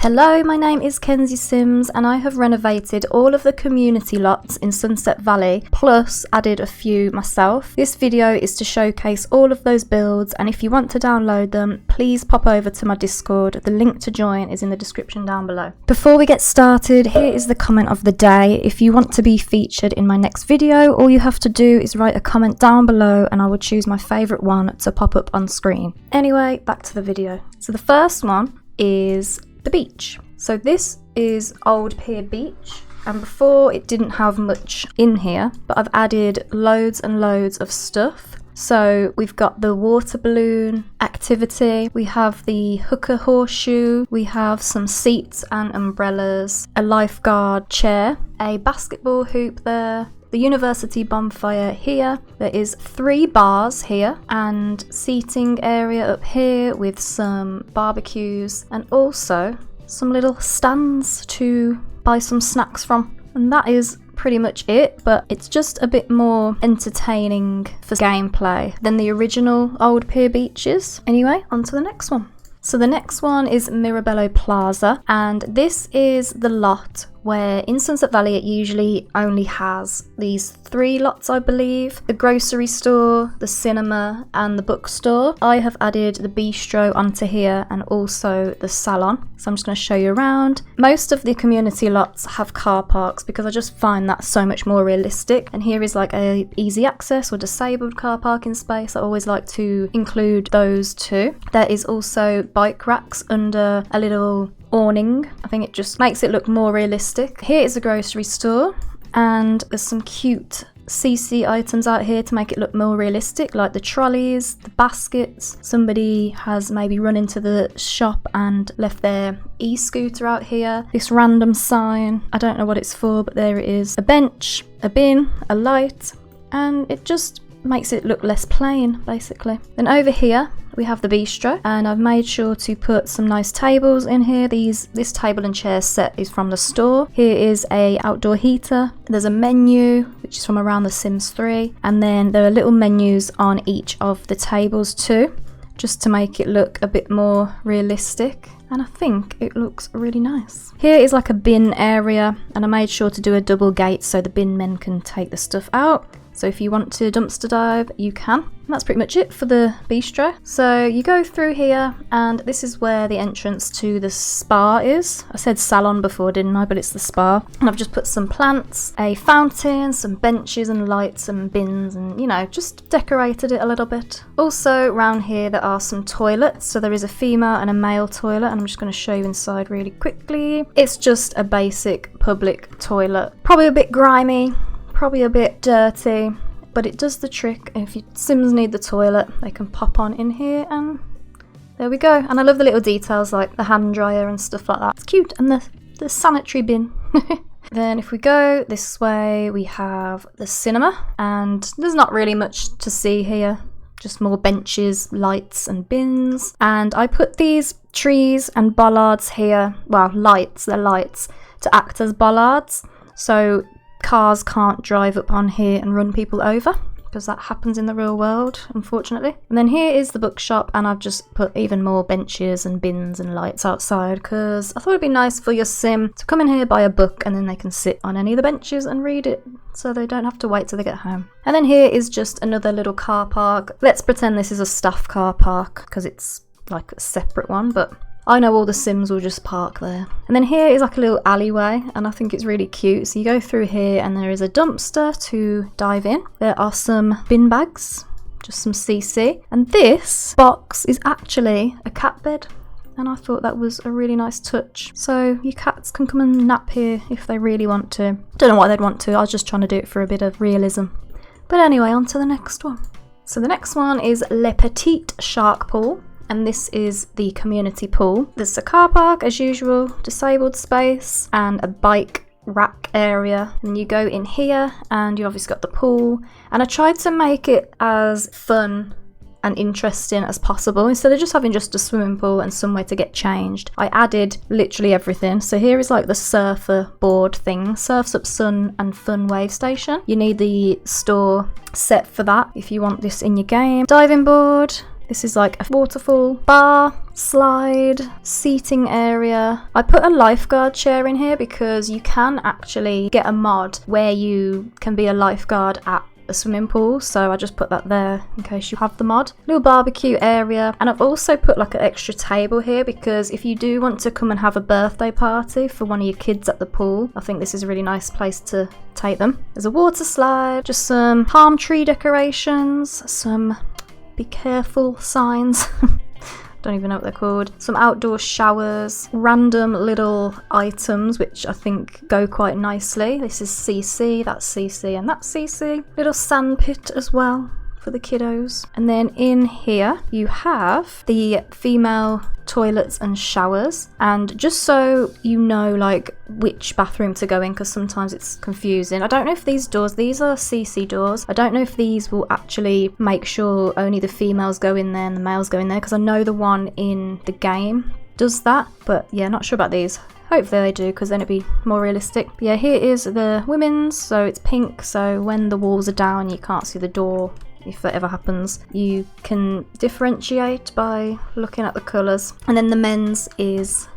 Hello, my name is KenziiSims and I have renovated all of the community lots in Sunset Valley, plus added a few myself. This video is to showcase all of those builds, and if you want to download them, please pop over to my Discord. The link to join is in the description down below. Before we get started, here is the comment of the day. If you want to be featured in my next video, all you have to do is write a comment down below and I will choose my favourite one to pop up on screen. Anyway, back to the video. So the first one is the beach. So this is old Pier Beach, and before it didn't have much in here, but I've added loads and loads of stuff. So we've got the water balloon activity, we have the hooker horseshoe, we have some seats and umbrellas, a lifeguard chair, a basketball hoop there, the university bonfire here. There is 3 bars here and seating area up here with some barbecues and also some little stands to buy some snacks from. And that is pretty much it, but it's just a bit more entertaining for gameplay than the original old Pier Beaches. Anyway, on to the next one. So the next one is Mirabell Plaza, and this is the lot where in Sunset Valley it usually only has these 3 lots, I believe. The grocery store, the cinema and the bookstore. I have added the bistro onto here and also the salon. So I'm just going to show you around. Most of the community lots have car parks because I just find that so much more realistic. And here is like a easy access or disabled car parking space. I always like to include those too. There is also bike racks under a little awning. I think it just makes it look more realistic. Here is a grocery store and there's some cute CC items out here to make it look more realistic, like the trolleys, the baskets. Somebody has maybe run into the shop and left their e-scooter out here. This random sign, I don't know what it's for, but there it is. A bench, a bin, a light, and it just makes it look less plain basically. Then over here we have the bistro, and I've made sure to put some nice tables in here. This table and chair set is from the store. Here is a outdoor heater. There's a menu which is from around the Sims 3, and then there are little menus on each of the tables too, just to make it look a bit more realistic. And I think it looks really nice. Here is like a bin area, and I made sure to do a double gate so the bin men can take the stuff out. So if you want to dumpster dive, you can. And that's pretty much it for the bistro. So you go through here, and this is where the entrance to the spa is. I said salon before, didn't I? But it's the spa. And I've just put some plants, a fountain, some benches and lights and bins, and you know, just decorated it a little bit. Also around here there are some toilets. So there is a female and a male toilet, and I'm just going to show you inside really quickly. It's just a basic public toilet. Probably a bit grimy, probably a bit dirty, but it does the trick. If your Sims need the toilet, they can pop on in here and there we go. And I love the little details like the hand dryer and stuff like that. It's cute. And the sanitary bin. Then if we go this way, we have the cinema, and there's not really much to see here. Just more benches, lights and bins. And I put these trees and bollards here, well, lights, they're lights, to act as bollards. So cars can't drive up on here and run people over, because that happens in the real world, unfortunately. And then here is the bookshop, and I've just put even more benches and bins and lights outside because I thought it'd be nice for your sim to come in here, buy a book, and then they can sit on any of the benches and read it, so they don't have to wait till they get home. And then here is just another little car park. Let's pretend this is a staff car park because it's like a separate one, but I know all the Sims will just park there. And then here is like a little alleyway, and I think it's really cute. So you go through here and there is a dumpster to dive in. There are some bin bags, just some CC. And this box is actually a cat bed, and I thought that was a really nice touch. So your cats can come and nap here if they really want to. Don't know why they'd want to, I was just trying to do it for a bit of realism. But anyway, on to the next one. So the next one is Le Petit Shark pool. And this is the community pool. There's a car park as usual, disabled space, and a bike rack area. And you go in here and you obviously got the pool. And I tried to make it as fun and interesting as possible. Instead of just having just a swimming pool and somewhere to get changed, I added literally everything. So here is like the surfer board thing, Surfs Up Sun and Fun Wave Station. You need the store set for that if you want this in your game. Diving board, This is like a waterfall, bar, slide, seating area. I put a lifeguard chair in here because you can actually get a mod where you can be a lifeguard at a swimming pool, so I just put that there in case you have the mod. Little barbecue area, and I've also put like an extra table here because if you do want to come and have a birthday party for one of your kids at the pool, I think this is a really nice place to take them. There's a water slide, just some palm tree decorations, some be careful signs. Don't even know what they're called. Some outdoor showers, random little items which I think go quite nicely. This is CC, that's CC, and that's CC. Little sand pit as well for the kiddos. And then in here you have the female toilets and showers, and just so you know like which bathroom to go in, because sometimes it's confusing. I don't know if these doors, these are CC doors, I don't know if these will actually make sure only the females go in there and the males go in there, because I know the one in the game does that, but yeah, not sure about these. Hopefully they do, because then it'd be more realistic. But yeah, here is the women's, so it's pink, so when the walls are down you can't see the door. If that ever happens, you can differentiate by looking at the colours. And then the men's is,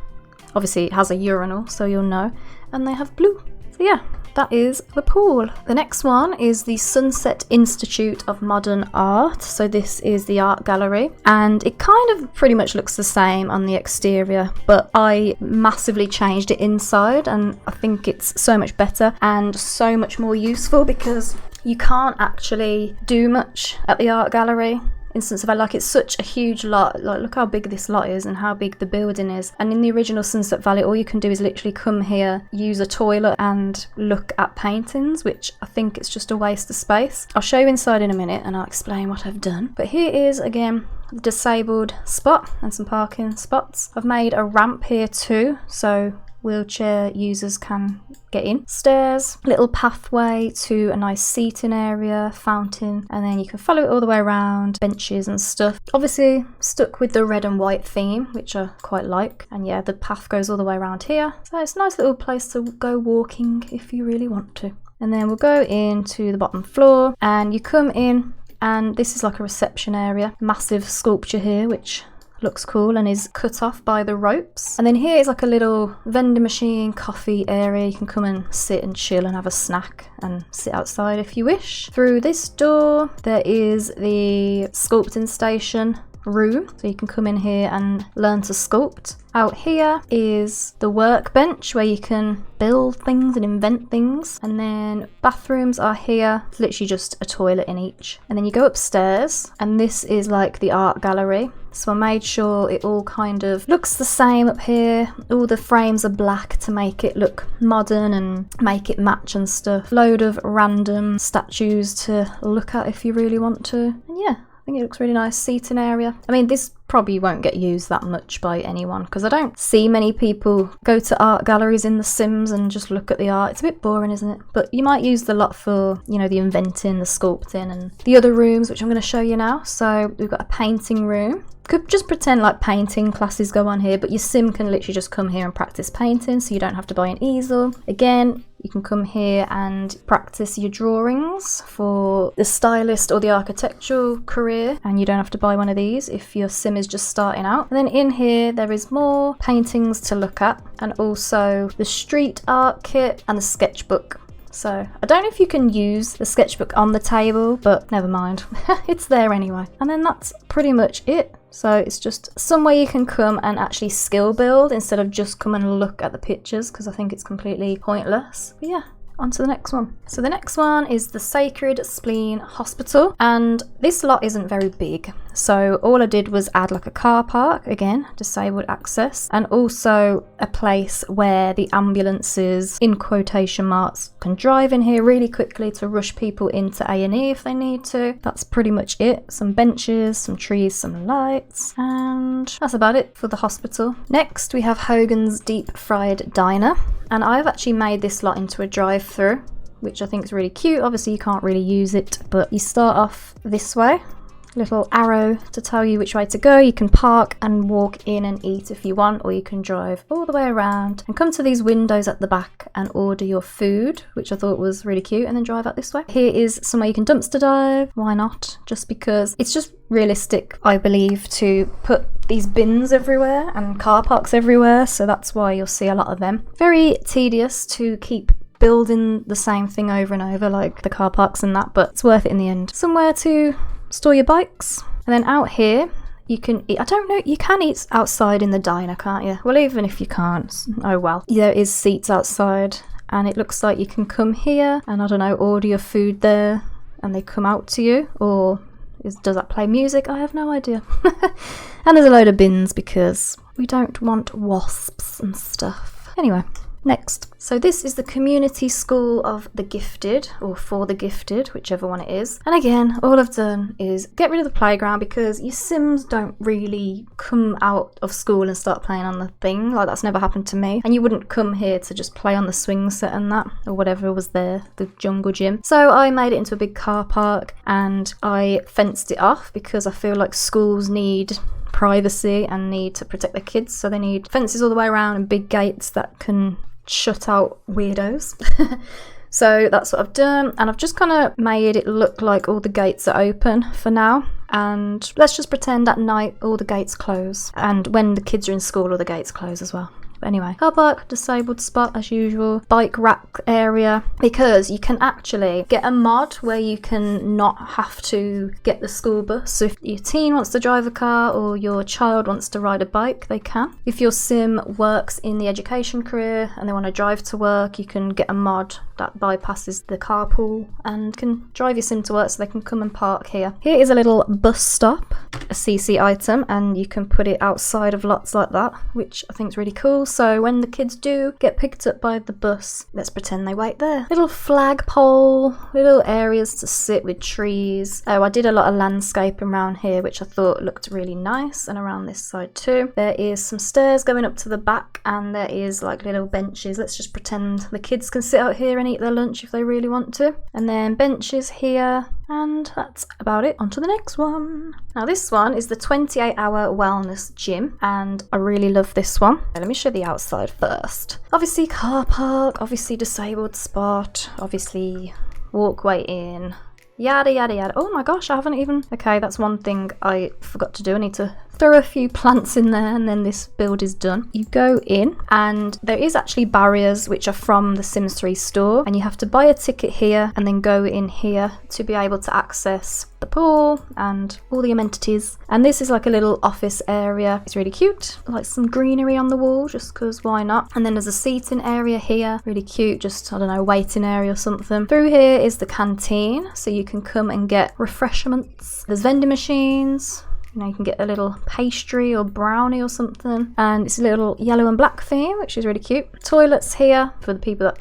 obviously it has a urinal, so you'll know, and they have blue. So yeah, that is the pool. The next one is the Sunset Institute of Modern Art. So this is the art gallery, and it kind of pretty much looks the same on the exterior, but I massively changed it inside, and I think it's so much better and so much more useful because you can't actually do much at the art gallery. Instance of like, it's such a huge lot, like look how big this lot is and how big the building is, and in the original Sunset Valley all you can do is literally come here, use a toilet and look at paintings, which I think it's just a waste of space. I'll show you inside in a minute and I'll explain what I've done, but here is again the disabled spot and some parking spots. I've made a ramp here too, so wheelchair users can get in. Stairs, little pathway to a nice seating area, fountain, and then you can follow it all the way around, benches and stuff. Obviously stuck with the red and white theme, which I quite like, and yeah, the path goes all the way around here, so it's a nice little place to go walking if you really want to. And then we'll go into the bottom floor, and you come in and this is like a reception area. Massive sculpture here which looks cool and is cut off by the ropes. And then here is like a little vending machine, coffee area. You can come and sit and chill and have a snack and sit outside if you wish. Through this door there is the sculpting station room, so you can come in here and learn to sculpt. Out here is the workbench where you can build things and invent things, and then bathrooms are here. It's literally just a toilet in each, and then you go upstairs and this is like the art gallery. So I made sure it all kind of looks the same up here. All the frames are black to make it look modern and make it match and stuff. Load of random statues to look at if you really want to, and yeah, I think it looks really nice. Seating area. I mean, this probably won't get used that much by anyone because I don't see many people go to art galleries in The Sims and just look at the art. It's a bit boring, isn't it? But you might use the lot for, you know, the inventing, the sculpting, and the other rooms, which I'm going to show you now. So we've got a painting room. Could just pretend like painting classes go on here, but your sim can literally just come here and practice painting, so you don't have to buy an easel. Again, you can come here and practice your drawings for the stylist or the architectural career, and you don't have to buy one of these if your sim is just starting out. And then in here there is more paintings to look at, and also the street art kit and the sketchbook. So I don't know if you can use the sketchbook on the table, but never mind. It's there anyway. And then that's pretty much it. So it's just somewhere you can come and actually skill build instead of just come and look at the pictures, because I think it's completely pointless. But yeah, on to the next one. So the next one is the Sacred Spleen Hospital, and this lot isn't very big. So all I did was add like a car park, again, disabled access, and also a place where the ambulances, in quotation marks, can drive in here really quickly to rush people into A&E if they need to. That's pretty much it. Some benches, some trees, some lights, and that's about it for the hospital. Next we have Hogan's Deep Fried Diner, and I've actually made this lot into a drive-through, which I think is really cute. Obviously you can't really use it, but you start off this way. little arrow to tell you which way to go. You can park and walk in and eat if you want, or you can drive all the way around and come to these windows at the back and order your food, which I thought was really cute, and then drive out this way. Here is somewhere you can dumpster dive. Why not? Just because it's just realistic, I believe, to put these bins everywhere and car parks everywhere, so that's why you'll see a lot of them. Very tedious to keep building the same thing over and over, like the car parks and that, but it's worth it in the end. Somewhere to store your bikes. And then out here you can eat. I don't know, you can eat outside in the diner, can't you? Well, even if you can't, oh well. There is seats outside, and it looks like you can come here and, I don't know, order your food there and they come out to you, or does that play music? I have no idea. And there's a load of bins because we don't want wasps and stuff. Anyway, next. So this is the community school of the gifted, or for the gifted, whichever one it is. And again, all I've done is get rid of the playground because your Sims don't really come out of school and start playing on the thing. Like, that's never happened to me. And you wouldn't come here to just play on the swing set and that, or whatever was there, the jungle gym. So I made it into a big car park and I fenced it off because I feel like schools need privacy and need to protect their kids, so they need fences all the way around and big gates that can shut out weirdos. So that's what I've done, and I've just kind of made it look like all the gates are open for now, and let's just pretend at night all the gates close, and when the kids are in school all the gates close as well. But anyway, car park, disabled spot as usual, bike rack area, because you can actually get a mod where you can not have to get the school bus. So if your teen wants to drive a car or your child wants to ride a bike, they can. If your sim works in the education career and they want to drive to work, you can get a mod that bypasses the carpool and can drive your sim to work so they can come and park here. Here is a little bus stop, a CC item, and you can put it outside of lots like that, which I think is really cool. So when the kids do get picked up by the bus, let's pretend they wait there. Little flagpole, little areas to sit with trees. Oh, I did a lot of landscaping around here, which I thought looked really nice, and around this side too. There is some stairs going up to the back, and there is like little benches. Let's just pretend the kids can sit out here and eat their lunch if they really want to. And then benches here, and that's about it. On to the next one. Now this one is the 28-hour wellness gym, and I really love this one. Let me show the outside first. Obviously car park, obviously disabled spot, obviously walkway in, yada yada yada. Oh my gosh, I haven't even... Okay, that's one thing I forgot to do. I need to throw a few plants in there and then this build is done. You go in and there is actually barriers which are from the Sims 3 store, and you have to buy a ticket here and then go in here to be able to access the pool and all the amenities. And this is like a little office area. It's really cute, like some greenery on the wall, just because why not. And then there's a seating area here, really cute, just, I don't know, waiting area or something. Through here is the canteen, so you can come and get refreshments. There's vending machines. You know, you can get a little pastry or brownie or something, and it's a little yellow and black theme, which is really cute. Toilets here for the people that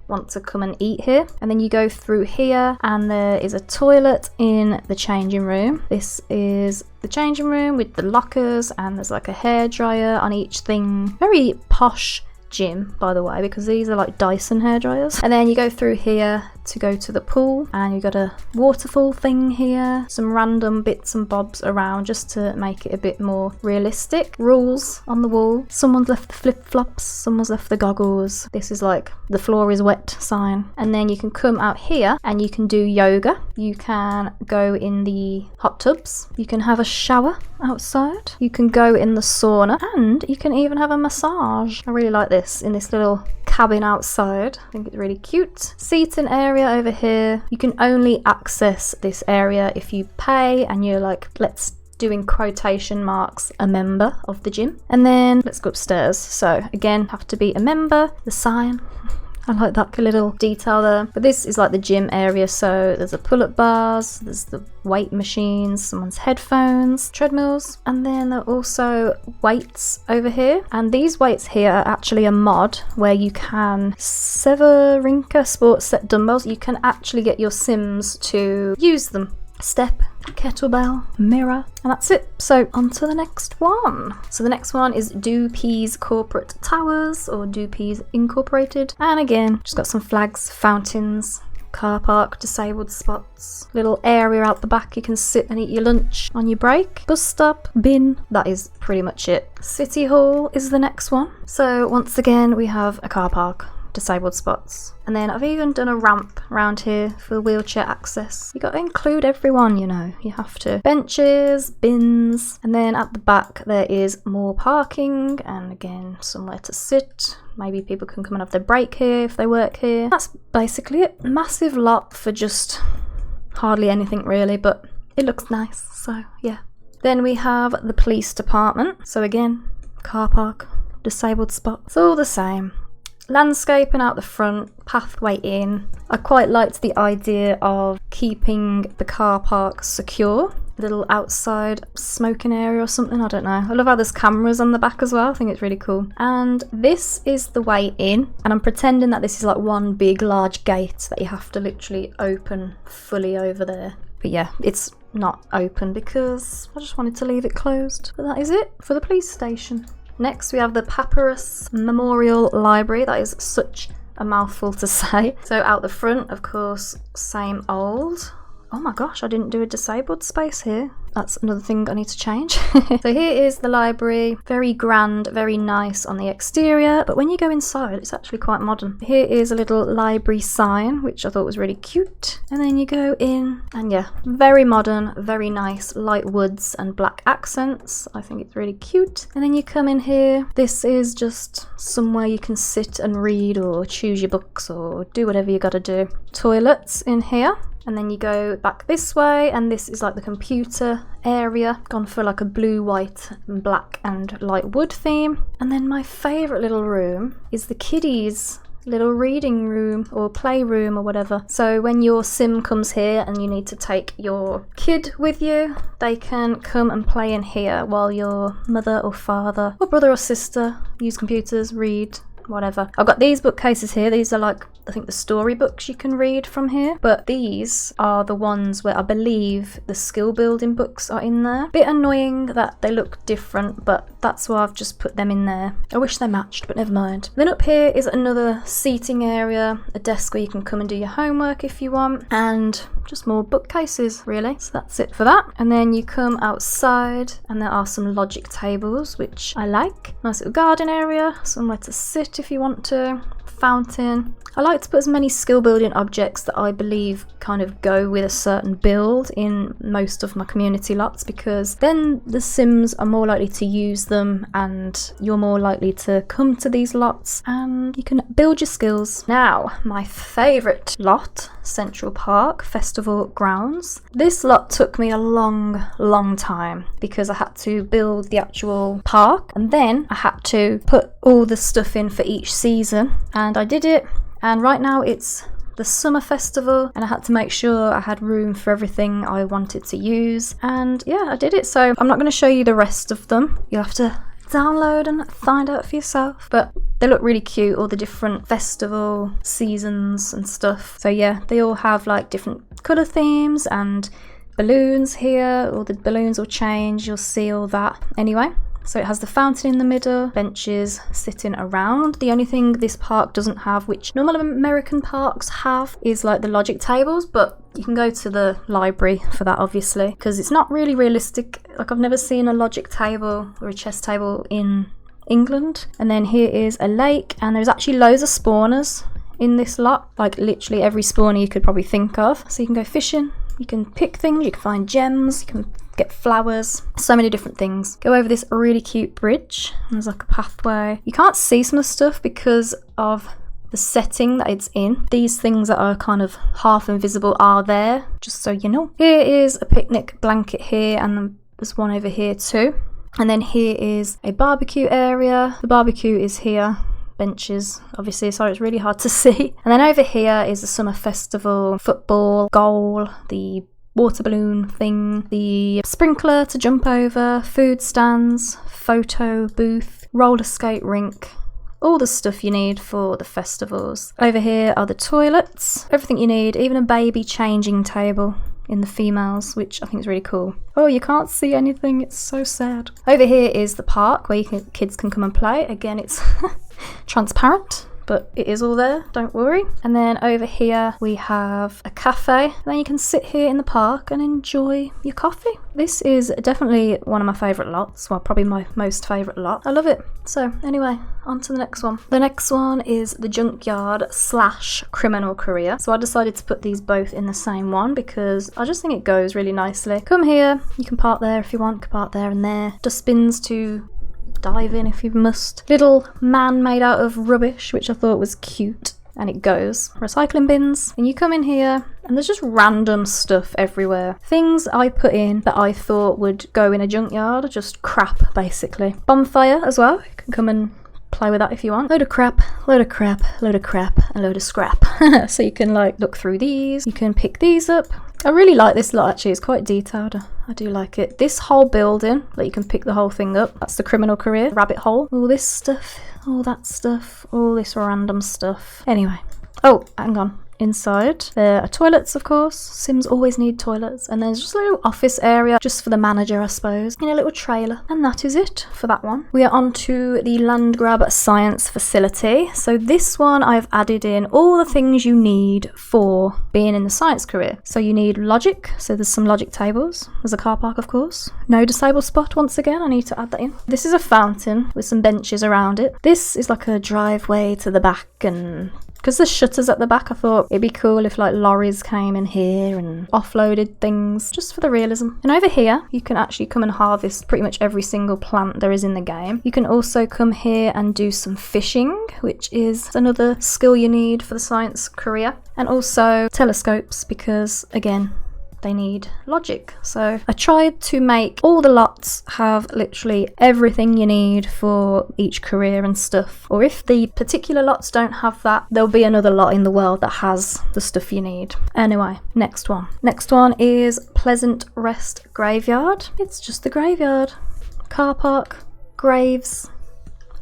want to come and eat here. And then you go through here and there is a toilet in the changing room. This is the changing room with the lockers, and there's like a hair dryer on each thing. Very posh gym, by the way, because these are like Dyson hair dryers. And then you go through here to go to the pool, and you got a waterfall thing here, some random bits and bobs around just to make it a bit more realistic. Rules on the wall. Someone's left the flip-flops, someone's left the goggles. This is like the floor is wet sign. And then you can come out here and you can do yoga. You can go in the hot tubs. You can have a shower outside. You can go in the sauna, and you can even have a massage. I really like this in this little cabin outside. I think it's really cute. Seating area over here. You can only access this area if you pay and you're like, let's do in quotation marks, a member of the gym. And then let's go upstairs. So again, have to be a member. The sign. I like that little detail there. But this is like the gym area, so there's a pull-up bars, there's the weight machines, someone's headphones, treadmills, and then there are also weights over here. And these weights here are actually a mod where you can Severinka sports set dumbbells. You can actually get your Sims to use them. Step, kettlebell, mirror, and that's it. So on to the next one. So the next one is Doopy's Corporate Towers, or Doopy's Incorporated. And again, just got some flags, fountains, car park disabled spots. Little area out the back you can sit and eat your lunch on your break. Bus stop, bin, that is pretty much it. City Hall is the next one. So once again we have a car park, disabled spots. And then I've even done a ramp around here for wheelchair access. You got to include everyone, you know, you have to. Benches, bins, and then at the back there is more parking and again somewhere to sit. Maybe people can come and have their break here if they work here. That's basically it. Massive lot for just hardly anything really, but it looks nice, so yeah. Then we have the police department. So again, car park, disabled spots, all the same. Landscaping out the front, pathway in. I quite liked the idea of keeping the car park secure. A little outside smoking area or something, I don't know. I love how there's cameras on the back as well, I think it's really cool. And this is the way in, and I'm pretending that this is like one big large gate that you have to literally open fully over there. But yeah, it's not open because I just wanted to leave it closed. But that is it for the police station. Next we have the Papus Memorial Library. That is such a mouthful to say. So out the front, of course, same old. Oh my gosh, I didn't do a disabled space here. That's another thing I need to change. So here is the library. Very grand, very nice on the exterior, but when you go inside, it's actually quite modern. Here is a little library sign, which I thought was really cute. And then you go in, and yeah, very modern, very nice, light woods and black accents. I think it's really cute. And then you come in here. This is just somewhere you can sit and read or choose your books or do whatever you gotta do. Toilets in here. And then you go back this way, and this is like the computer area. Gone for like a blue, white, and black and light wood theme. And then my favourite little room is the kiddies' little reading room or playroom or whatever. So when your sim comes here and you need to take your kid with you, they can come and play in here while your mother or father or brother or sister use computers, read, whatever. I've got these bookcases here. These are like, I think, the storybooks you can read from here, but these are the ones where I believe the skill building books are in there. Bit annoying that they look different, but that's why I've just put them in there. I wish they matched, but never mind. Then up here is another seating area, a desk where you can come and do your homework if you want, and just more bookcases really. So that's it for that. And then you come outside and there are some logic tables, which I like. Nice little garden area, somewhere to sit if you want to. Fountain. I like to put as many skill building objects that I believe kind of go with a certain build in most of my community lots, because then the Sims are more likely to use them and you're more likely to come to these lots and you can build your skills. Now, my favourite lot, Central Park Festival Grounds. This lot took me a long time because I had to build the actual park and then I had to put all the stuff in for each season, and I did it. And right now it's the summer festival and I had to make sure I had room for everything I wanted to use, and yeah, I did it. So I'm not going to show you the rest of them. You'll have to download and find out for yourself, but they look really cute, all the different festival seasons and stuff. So yeah, they all have like different colour themes and balloons here. All the balloons will change, you'll see all that anyway. So it has the fountain in the middle, benches sitting around. The only thing this park doesn't have, which normal American parks have, is like the logic tables, but you can go to the library for that obviously, because it's not really realistic. Like, I've never seen a logic table or a chess table in England. And then here is a lake, and there's actually loads of spawners in this lot, like literally every spawner you could probably think of. So you can go fishing, you can pick things, you can find gems, you can get flowers, so many different things. Go over this really cute bridge, there's like a pathway. You can't see some of the stuff because of the setting that it's in. These things that are kind of half invisible are there, just so you know. Here is a picnic blanket here, and then there's one over here too. And then here is a barbecue area. The barbecue is here. Benches, obviously, so it's really hard to see. And then over here is the summer festival, football, goal, the water balloon thing, the sprinkler to jump over, food stands, photo booth, roller skate rink, all the stuff you need for the festivals. Over here are the toilets, everything you need, even a baby changing table in the females, which I think is really cool. Oh, you can't see anything, it's so sad. Over here is the park where kids can come and play. Again, it's transparent, but it is all there, don't worry. And then over here we have a cafe, and then you can sit here in the park and enjoy your coffee. This is definitely one of my favourite lots, well, probably my most favourite lot. I love it. So anyway, on to the next one. The next one is the Junkyard / Criminal Career. So I decided to put these both in the same one because I just think it goes really nicely. Come here, you can park there if you want, you can park there and there. Dustbins to dive in if you must. Little man made out of rubbish, which I thought was cute. And it goes. Recycling bins, and you come in here and there's just random stuff everywhere. Things I put in that I thought would go in a junkyard, just crap basically. Bonfire as well, you can come and play with that if you want. Load of crap, load of crap, load of crap, and load of scrap. So you can like look through these, you can pick these up. I really like this lot actually, it's quite detailed. I do like it. This whole building, like you can pick the whole thing up. That's the Criminal Career, rabbit hole. All this stuff, all that stuff, all this random stuff. Anyway, oh, hang on. Inside there are toilets, of course. Sims always need toilets. And there's just a little office area just for the manager, I suppose, in a little trailer. And that is it for that one. We are on to the Landgraab science facility. So this one I've added in all the things you need for being in the science career. So you need logic, so there's some logic tables. There's a car park, of course. No disabled spot, once again, I need to add that in. This is a fountain with some benches around it. This is like a driveway to the back, and because there's shutters at the back, I thought it'd be cool if like lorries came in here and offloaded things, just for the realism. And over here, you can actually come and harvest pretty much every single plant there is in the game. You can also come here and do some fishing, which is another skill you need for the science career. And also telescopes, because again, they need logic. So I tried to make all the lots have literally everything you need for each career and stuff. Or if the particular lots don't have that, there'll be another lot in the world that has the stuff you need. Anyway, next one. Next one is Pleasant Rest Graveyard. It's just the graveyard. Car park, graves,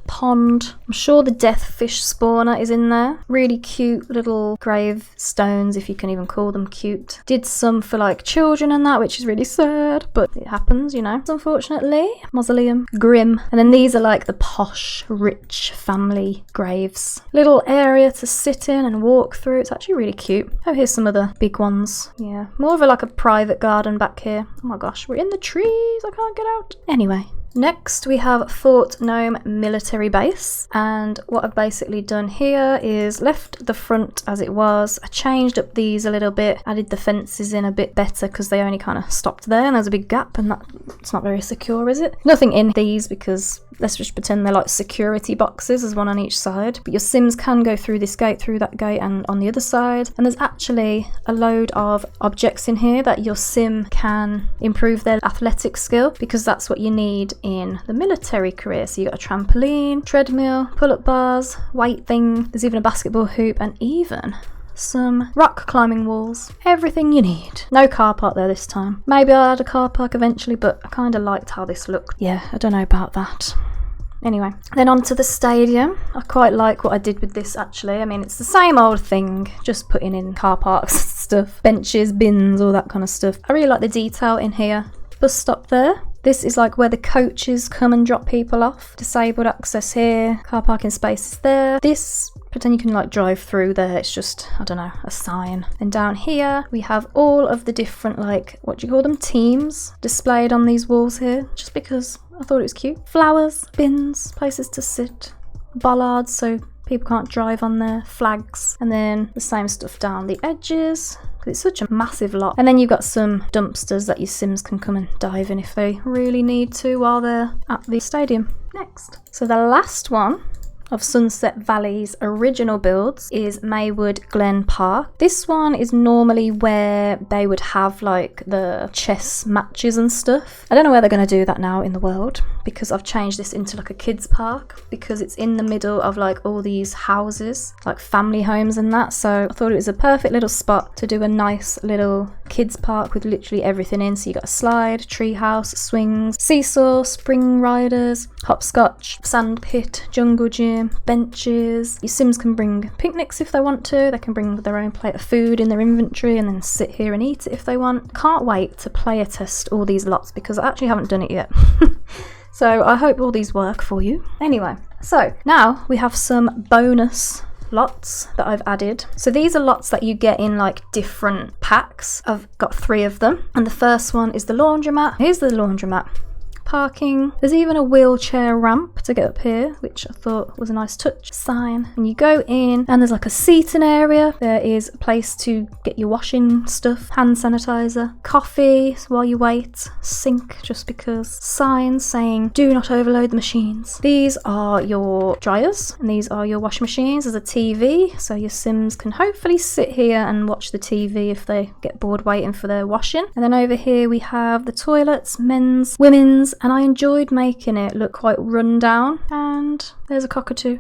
pond. I'm sure the death fish spawner is in there. Really cute little grave stones, if you can even call them cute. Did some for like children and that, which is really sad, but it happens, you know, unfortunately. Mausoleum, grim. And then these are like the posh, rich family graves. Little area to sit in and walk through. It's actually really cute. Oh, here's some other big ones. Yeah, more of a like a private garden back here. Oh my gosh, we're in the trees. I can't get out. Anyway. Next we have Fort Gnome Military Base, and what I've basically done here is left the front as it was. I changed up these a little bit, added the fences in a bit better because they only kind of stopped there and there's a big gap, and that's not very secure, is it? Nothing in these because let's just pretend they're like security boxes, there's one on each side. But your Sims can go through this gate, through that gate, and on the other side. And there's actually a load of objects in here that your Sim can improve their athletic skill, because that's what you need in the military career. So you got a trampoline, treadmill, pull-up bars, weight thing, there's even a basketball hoop, and even some rock climbing walls. Everything you need. No car park there this time. Maybe I'll add a car park eventually, but I kind of liked how this looked. Yeah, I don't know about that. Anyway, then on to the stadium. I quite like what I did with this actually. I mean, it's the same old thing, just putting in car parks stuff, benches, bins, all that kind of stuff. I really like the detail in here. Bus stop there. This is like where the coaches come and drop people off. Disabled access here, car parking spaces there. This, pretend you can like drive through there, it's just, I don't know, a sign. And down here, we have all of the different like, what do you call them, teams displayed on these walls here, just because I thought it was cute. Flowers, bins, places to sit, bollards so people can't drive on there, flags, and then the same stuff down the edges. It's such a massive lot. And then you've got some dumpsters that your Sims can come and dive in if they really need to while they're at the stadium. Next. So the last one of Sunset Valley's original builds is Maywood Glen Park. This one is normally where they would have like the chess matches and stuff. I don't know where they're going to do that now in the world, because I've changed this into like a kids park, because it's in the middle of like all these houses, like family homes and that. So I thought it was a perfect little spot to do a nice little kids park with literally everything in. So you got a slide, tree house, swings, seesaw, spring riders, hopscotch, sand pit, jungle gym, benches. Your Sims can bring picnics if they want to. They can bring their own plate of food in their inventory and then sit here and eat it if they want. Can't wait to player test all these lots because I actually haven't done it yet. So I hope all these work for you. Anyway, so now we have some bonus lots that I've added. So these are lots that you get in like different packs. I've got 3 of them, and the first one is the laundromat. Here's the laundromat. Parking. There's even a wheelchair ramp to get up here, which I thought was a nice touch. Sign. And you go in and there's like a seating area. There is a place to get your washing stuff, hand sanitizer, coffee while you wait, sink just because, signs saying do not overload the machines. These are your dryers and these are your washing machines. There's a TV, so your Sims can hopefully sit here and watch the TV if they get bored waiting for their washing. And then over here we have the toilets, men's, women's, and I enjoyed making it look quite run down. And there's a cockatoo.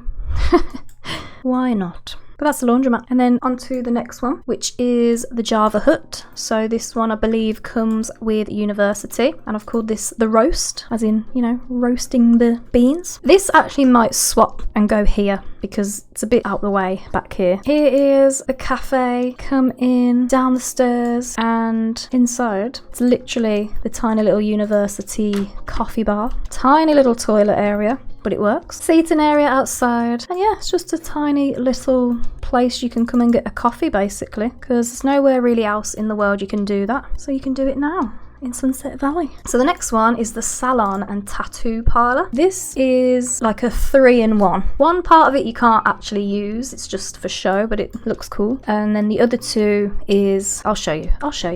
Why not? But that's the laundromat. And then onto the next one, which is the Java hut. So this one I believe comes with university, and I've called this the roast, as in, you know, roasting the beans. This actually might swap and go here because it's a bit out the way back here. Here is a cafe. Come in, down the stairs, and inside it's literally the tiny little university coffee bar. Tiny little toilet area, but it works. Seating area outside, and yeah, it's just a tiny little place you can come and get a coffee basically, because there's nowhere really else in the world you can do that, so you can do it now in Sunset Valley. So the next one is the salon and tattoo parlor. This is like a 3-in-1. One part of it you can't actually use, it's just for show, but it looks cool. And then the other 2 is, I'll show you,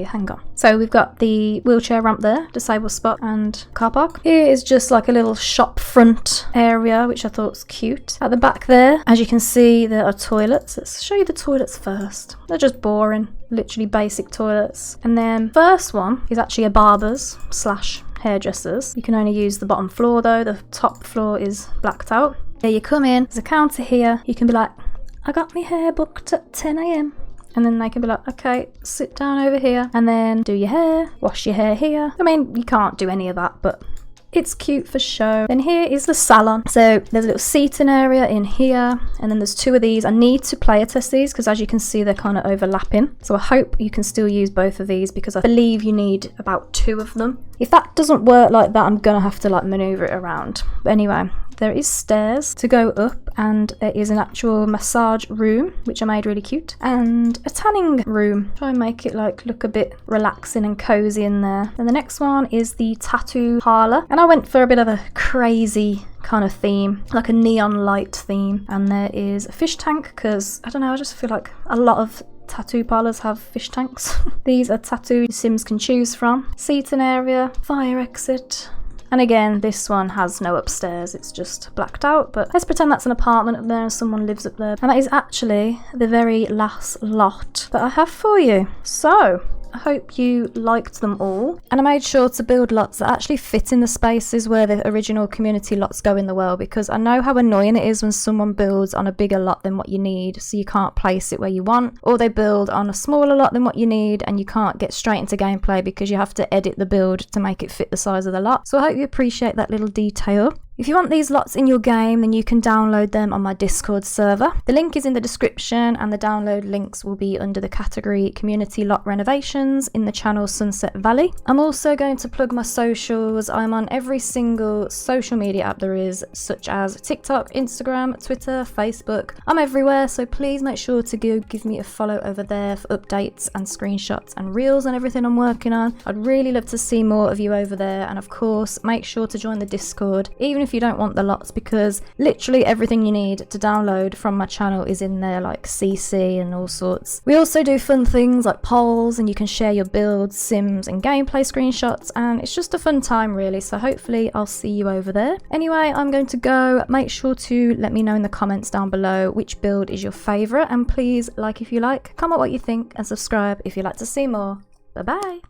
hang on. So we've got the wheelchair ramp there, disabled spot, and car park. Here is just like a little shop front area, which I thought was cute. At the back there, as you can see, there are toilets. Let's show you the toilets first. They're just boring, literally basic toilets. And then first one is actually a barber's / hairdressers. You can only use the bottom floor though, the top floor is blacked out. There you come in, there's a counter here. You can be like, I got my hair booked at 10 AM. And then they can be like, okay, sit down over here and then do your hair, wash your hair here. I mean, you can't do any of that, but it's cute for show. Then here is the salon. So there's a little seating area in here, and then there's 2 of these. I need to player test these because as you can see, they're kind of overlapping. So I hope you can still use both of these because I believe you need about 2 of them. If that doesn't work like that, I'm gonna have to like maneuver it around. But anyway, there is stairs to go up, and there is an actual massage room, which I made really cute, and a tanning room. Try and make it like look a bit relaxing and cozy in there. And the next one is the tattoo parlor, and I went for a bit of a crazy kind of theme, like a neon light theme. And there is a fish tank because I don't know, I just feel like a lot of tattoo parlors have fish tanks. These are tattoo Sims can choose from. Seating area, fire exit. And again, this one has no upstairs, it's just blacked out, but let's pretend that's an apartment up there and someone lives up there. And that is actually the very last lot that I have for you. So I hope you liked them all, and I made sure to build lots that actually fit in the spaces where the original community lots go in the world, because I know how annoying it is when someone builds on a bigger lot than what you need, so you can't place it where you want, or they build on a smaller lot than what you need and you can't get straight into gameplay because you have to edit the build to make it fit the size of the lot. So I hope you appreciate that little detail. If you want these lots in your game, then you can download them on my Discord server. The link is in the description, and the download links will be under the category Community Lot Renovations in the channel Sunset Valley. I'm also going to plug my socials. I'm on every single social media app there is, such as TikTok, Instagram, Twitter, Facebook. I'm everywhere, so please make sure to give me a follow over there for updates and screenshots and reels and everything I'm working on. I'd really love to see more of you over there, and of course, make sure to join the Discord, even if you don't want the lots, because literally everything you need to download from my channel is in there, like CC and all sorts. We also do fun things like polls, and you can share your builds, sims and gameplay screenshots, and it's just a fun time really, so hopefully I'll see you over there. Anyway, I'm going to go. Make sure to let me know in the comments down below which build is your favourite, and please like if you like, comment what you think, and subscribe if you'd like to see more. Bye bye!